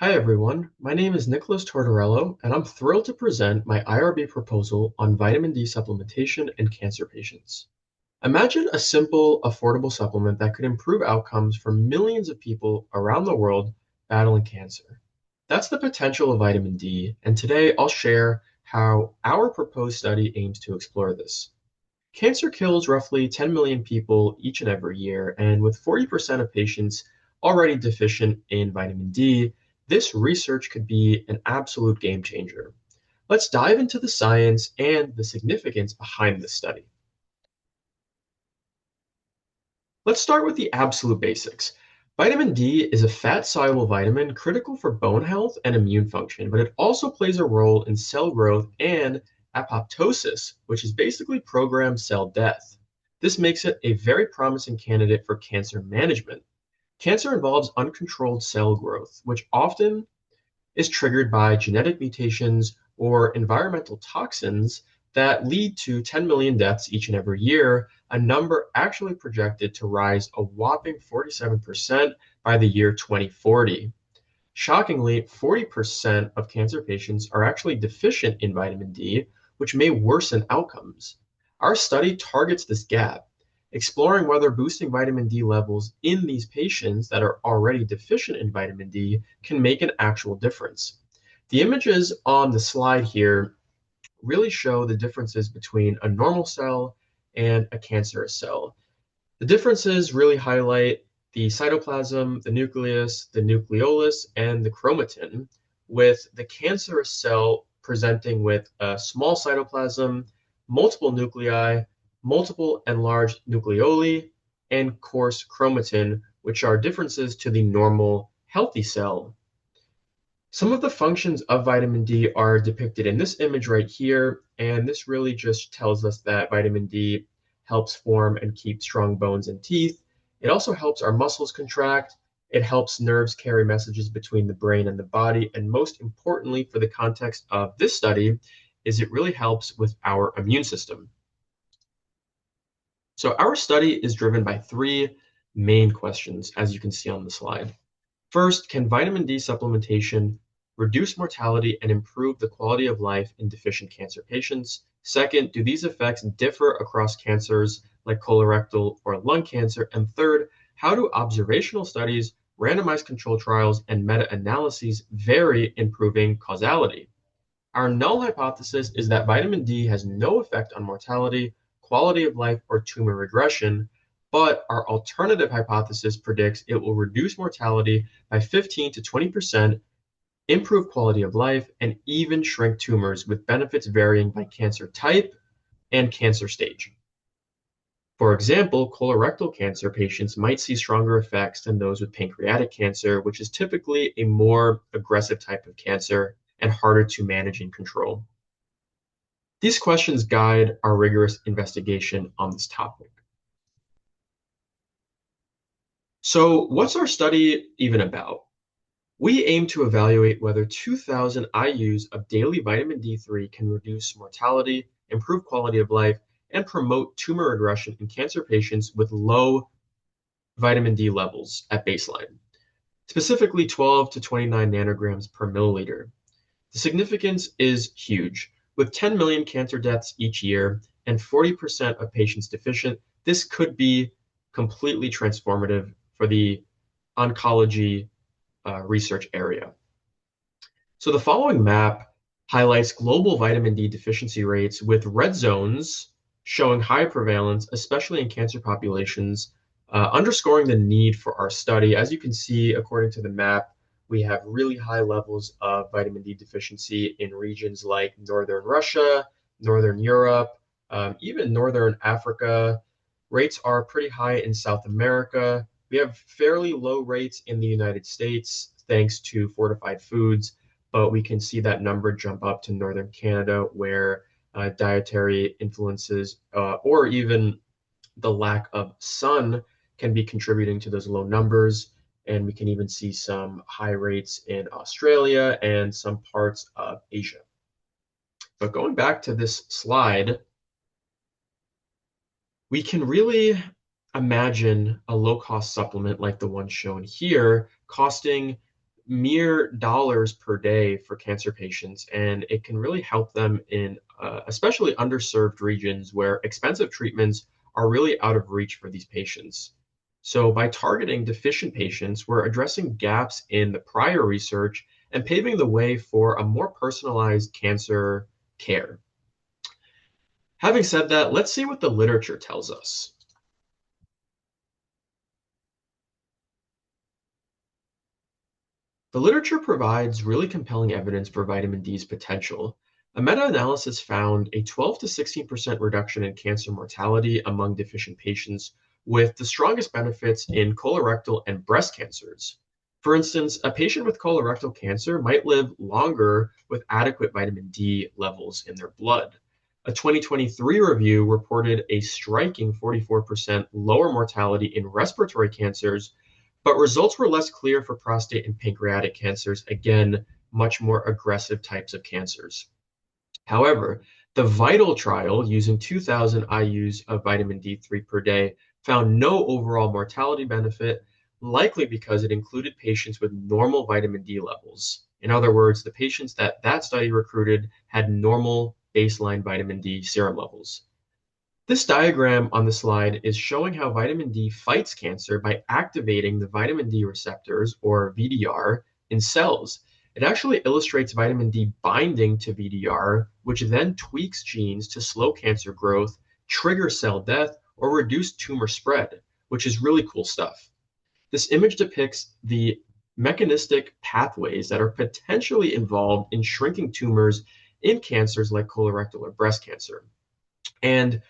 Hi everyone, my name is Nicholas Tortorello, and I'm thrilled to present my IRB proposal on vitamin D supplementation in cancer patients. Imagine a simple, affordable supplement that could improve outcomes for millions of people around the world battling cancer. That's the potential of vitamin D, and today I'll share how our proposed study aims to explore this. Cancer kills roughly 10 million people each and every year, and with 40% of patients already deficient in vitamin D, this research could be an absolute game changer. Let's dive into the science and the significance behind this study. Let's start with the absolute basics. Vitamin D is a fat-soluble vitamin critical for bone health and immune function, but it also plays a role in cell growth and apoptosis, which is basically programmed cell death. This makes it a very promising candidate for cancer management. Cancer involves uncontrolled cell growth, which often is triggered by genetic mutations or environmental toxins that lead to 10 million deaths each and every year, a number actually projected to rise a whopping 47% by the year 2040. Shockingly, 40% of cancer patients are actually deficient in vitamin D, which may worsen outcomes. Our study targets this gap, exploring whether boosting vitamin D levels in these patients that are already deficient in vitamin D can make an actual difference. The images on the slide here really show the differences between a normal cell and a cancerous cell. The differences really highlight the cytoplasm, the nucleus, the nucleolus, and the chromatin, with the cancerous cell presenting with a small cytoplasm, multiple nuclei, multiple enlarged nucleoli, and coarse chromatin, which are differences to the normal healthy cell. Some of the functions of vitamin D are depicted in this image right here, and this really just tells us that vitamin D helps form and keep strong bones and teeth. It also helps our muscles contract. It helps nerves carry messages between the brain and the body. And most importantly, for the context of this study, is it really helps with our immune system. So our study is driven by three main questions, as you can see on the slide. First, can vitamin D supplementation reduce mortality and improve the quality of life in deficient cancer patients? Second, do these effects differ across cancers like colorectal or lung cancer? And third, how do observational studies, randomized control trials, and meta-analyses vary in proving causality? Our null hypothesis is that vitamin D has no effect on mortality, quality of life, or tumor regression, but our alternative hypothesis predicts it will reduce mortality by 15 to 20%, improve quality of life, and even shrink tumors, with benefits varying by cancer type and cancer stage. For example, colorectal cancer patients might see stronger effects than those with pancreatic cancer, which is typically a more aggressive type of cancer and harder to manage and control. These questions guide our rigorous investigation on this topic. So, what's our study even about? We aim to evaluate whether 2,000 IUs of daily vitamin D3 can reduce mortality, improve quality of life, and promote tumor regression in cancer patients with low vitamin D levels at baseline, specifically 12 to 29 nanograms per milliliter. The significance is huge. With 10 million cancer deaths each year and 40% of patients deficient, this could be completely transformative for the oncology research area. So the following map highlights global vitamin D deficiency rates with red zones showing high prevalence, especially in cancer populations, underscoring the need for our study. As you can see, according to the map, we have really high levels of vitamin D deficiency in regions like northern Russia, northern Europe, even northern Africa. Rates are pretty high in South America. We have fairly low rates in the United States thanks to fortified foods, but we can see that number jump up to northern Canada where dietary influences or even the lack of sun can be contributing to those low numbers. And we can even see some high rates in Australia and some parts of Asia. But going back to this slide, we can really imagine a low-cost supplement like the one shown here, costing mere dollars per day for cancer patients, and it can really help them in especially underserved regions where expensive treatments are really out of reach for these patients. So, by targeting deficient patients, we're addressing gaps in the prior research and paving the way for a more personalized cancer care. Having said that, let's see what the literature tells us. The literature provides really compelling evidence for vitamin D's potential. A meta-analysis found a 12 to 16% reduction in cancer mortality among deficient patients, with the strongest benefits in colorectal and breast cancers. For instance, a patient with colorectal cancer might live longer with adequate vitamin D levels in their blood. A 2023 review reported a striking 44% lower mortality in respiratory cancers, but results were less clear for prostate and pancreatic cancers, again, much more aggressive types of cancers. However, the VITAL trial using 2,000 IUs of vitamin D3 per day found no overall mortality benefit, likely because it included patients with normal vitamin D levels. In other words, the patients that that study recruited had normal baseline vitamin D serum levels. This diagram on the slide is showing how vitamin D fights cancer by activating the vitamin D receptors, or VDR, in cells. It actually illustrates vitamin D binding to VDR, which then tweaks genes to slow cancer growth, trigger cell death, or reduce tumor spread, which is really cool stuff. This image depicts the mechanistic pathways that are potentially involved in shrinking tumors in cancers like colorectal or breast cancer. And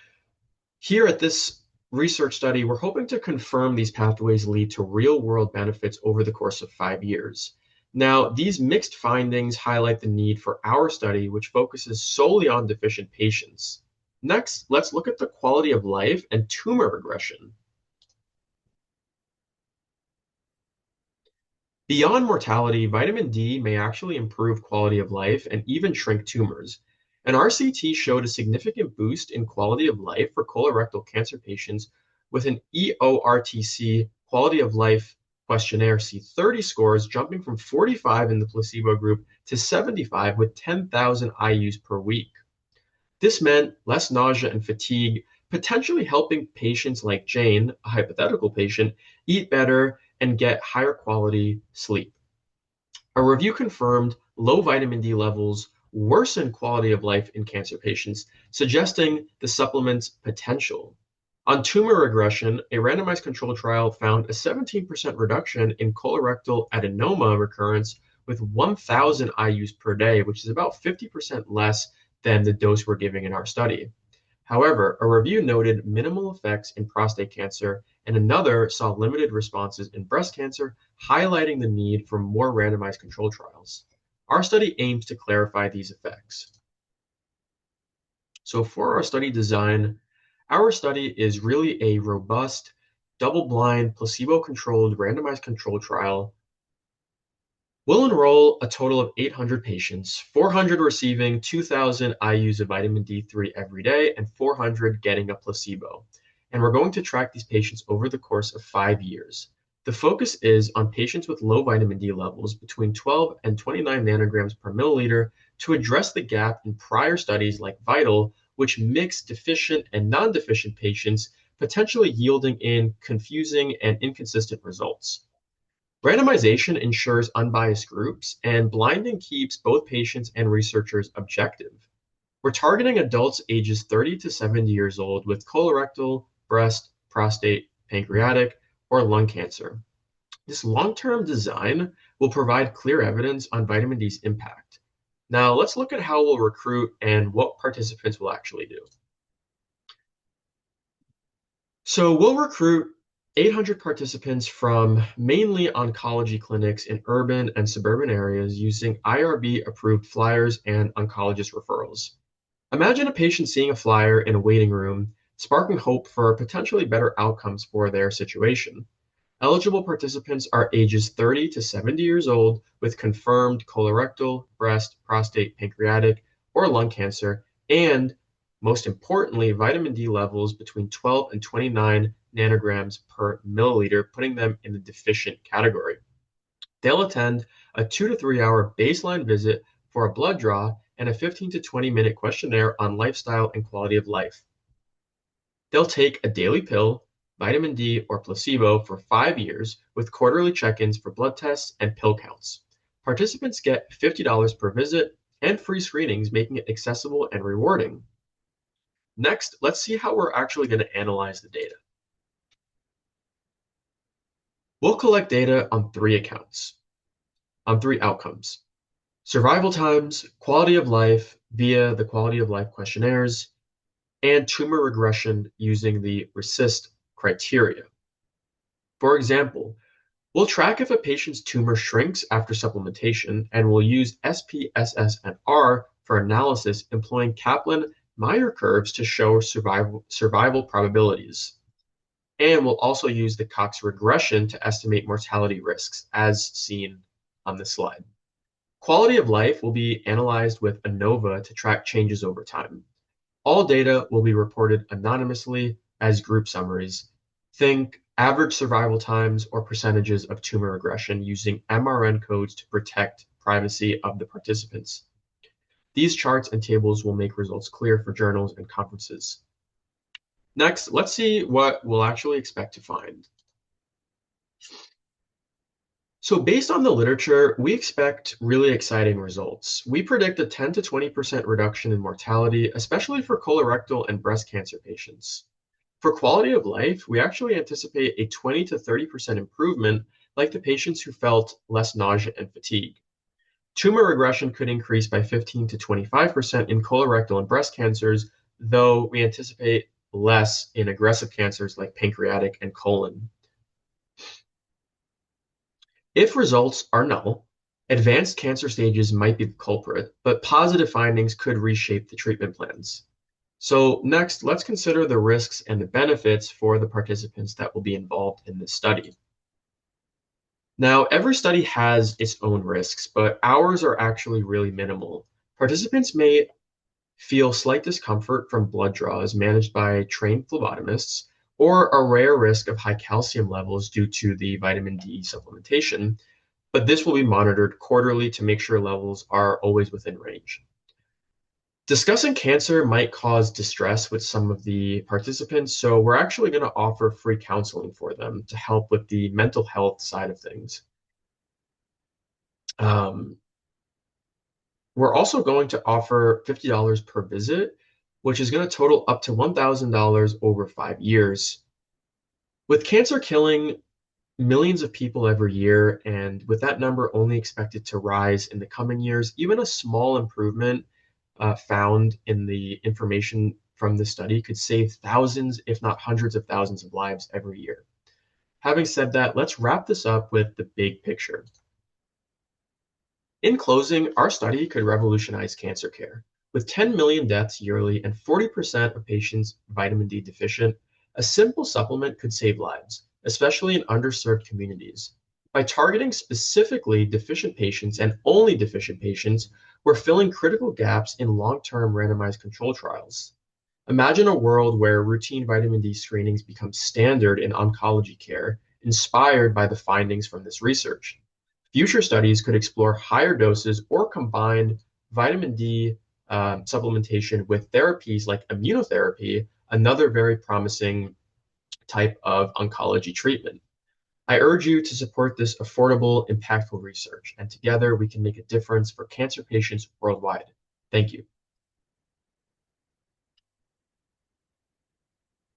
here at this research study, we're hoping to confirm these pathways lead to real-world benefits over the course of 5 years. Now, these mixed findings highlight the need for our study, which focuses solely on deficient patients. Next, let's look at the quality of life and tumor regression. Beyond mortality, vitamin D may actually improve quality of life and even shrink tumors. An RCT showed a significant boost in quality of life for colorectal cancer patients with an EORTC quality of life questionnaire C30 scores jumping from 45 in the placebo group to 75 with 10,000 IUs per week. This meant less nausea and fatigue, potentially helping patients like Jane, a hypothetical patient, eat better and get higher quality sleep. A review confirmed low vitamin D levels worsen quality of life in cancer patients, suggesting the supplement's potential. On tumor regression, a randomized control trial found a 17% reduction in colorectal adenoma recurrence with 1,000 IUs per day, which is about 50% less than the dose we're giving in our study. However, a review noted minimal effects in prostate cancer, and another saw limited responses in breast cancer, highlighting the need for more randomized control trials. Our study aims to clarify these effects. So for our study design, our study is really a robust, double-blind, placebo-controlled, randomized control trial. We'll enroll a total of 800 patients, 400 receiving 2,000 IUs of vitamin D3 every day, and 400 getting a placebo. And we're going to track these patients over the course of 5 years. The focus is on patients with low vitamin D levels between 12 and 29 nanograms per milliliter to address the gap in prior studies like VITAL, which mix deficient and non-deficient patients, potentially yielding in confusing and inconsistent results. Randomization ensures unbiased groups, and blinding keeps both patients and researchers objective. We're targeting adults ages 30 to 70 years old with colorectal, breast, prostate, pancreatic, or lung cancer. This long-term design will provide clear evidence on vitamin D's impact. Now, let's look at how we'll recruit and what participants will actually do. So we'll recruit 800 participants from mainly oncology clinics in urban and suburban areas using IRB approved flyers and oncologist referrals. Imagine a patient seeing a flyer in a waiting room, sparking hope for potentially better outcomes for their situation. Eligible participants are ages 30 to 70 years old with confirmed colorectal, breast, prostate, pancreatic, or lung cancer, and most importantly, vitamin D levels between 12 and 29 nanograms per milliliter, putting them in the deficient category. They'll attend a 2 to 3 hour baseline visit for a blood draw, and a 15 to 20-minute questionnaire on lifestyle and quality of life. They'll take a daily pill, vitamin D, or placebo for 5 years with quarterly check-ins for blood tests and pill counts. Participants get $50 per visit and free screenings, making it accessible and rewarding. Next, let's see how we're actually going to analyze the data. We'll collect data on three outcomes: survival times, quality of life via the quality of life questionnaires, and tumor regression using the RECIST criteria. For example, we'll track if a patient's tumor shrinks after supplementation, and we'll use SPSS and R for analysis, employing Kaplan-Meier curves to show survival probabilities. And we'll also use the Cox regression to estimate mortality risks, as seen on this slide. Quality of life will be analyzed with ANOVA to track changes over time. All data will be reported anonymously as group summaries. Think average survival times or percentages of tumor regression using MRN codes to protect privacy of the participants. These charts and tables will make results clear for journals and conferences. Next, let's see what we'll actually expect to find. So based on the literature, we expect really exciting results. We predict a 10 to 20% reduction in mortality, especially for colorectal and breast cancer patients. For quality of life, we actually anticipate a 20 to 30% improvement, like the patients who felt less nausea and fatigue. Tumor regression could increase by 15 to 25% in colorectal and breast cancers, though we anticipate less in aggressive cancers like pancreatic and colon. If results are null, advanced cancer stages might be the culprit, but positive findings could reshape the treatment plans. So next, let's consider the risks and the benefits for the participants that will be involved in this study. Now, every study has its own risks, but ours are actually really minimal. Participants may feel slight discomfort from blood draws managed by trained phlebotomists, or a rare risk of high calcium levels due to the vitamin D supplementation, but this will be monitored quarterly to make sure levels are always within range. Discussing cancer might cause distress with some of the participants, so we're actually going to offer free counseling for them to help with the mental health side of things. We're also going to offer $50 per visit, which is going to total up to $1,000 over 5 years. With cancer killing millions of people every year, and with that number only expected to rise in the coming years, even a small improvement found in the information from the study could save thousands, if not hundreds of thousands of lives every year. Having said that, let's wrap this up with the big picture. In closing, our study could revolutionize cancer care. With 10 million deaths yearly and 40% of patients vitamin D deficient, a simple supplement could save lives, especially in underserved communities. By targeting specifically deficient patients and only deficient patients, we're filling critical gaps in long-term randomized control trials. Imagine a world where routine vitamin D screenings become standard in oncology care, inspired by the findings from this research. Future studies could explore higher doses or combine vitamin D supplementation with therapies like immunotherapy, another very promising type of oncology treatment. I urge you to support this affordable, impactful research, and together we can make a difference for cancer patients worldwide. Thank you.